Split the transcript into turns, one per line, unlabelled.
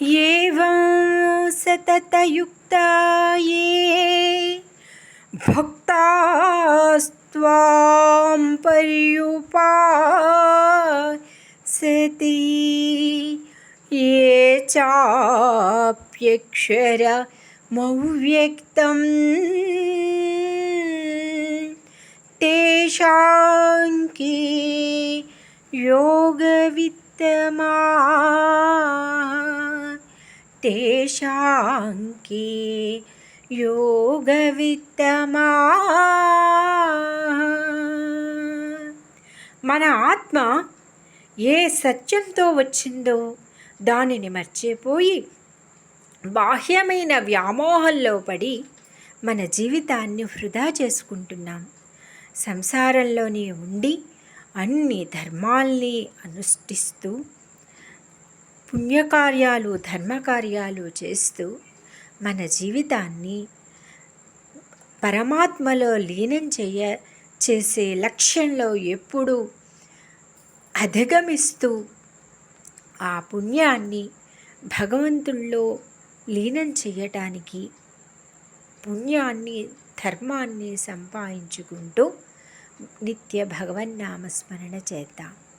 एवं सततयुक्ता ये भक्तास्त्वां पर्युपासते ये चाप्यक्षरमव्यक्तं तेषां के योगवित्तमा तेषां के యోగవిత్తమా. మన ఆత్మ ఏ సత్యంతో వచ్చిందో దానిని మర్చిపోయి బాహ్యమైన వ్యామోహంలో పడి మన జీవితాన్ని వృధా చేసుకుంటున్నాం. సంసారంలోనే ఉండి అన్ని ధర్మాల్ని అనుష్ఠిస్తూ పుణ్యకార్యాలు ధర్మకార్యాలు చేస్తూ మన జీవితాన్ని పరమాత్మలో లీనం చేసే లక్ష్యంలో ఎప్పుడూ అధిగమిస్తూ ఆ పుణ్యాన్ని భగవంతుల్లో లీనం చేయటానికి పుణ్యాన్ని ధర్మాన్ని సంపాదించుకుంటూ నిత్య భగవన్నామస్మరణ చేద్దాం.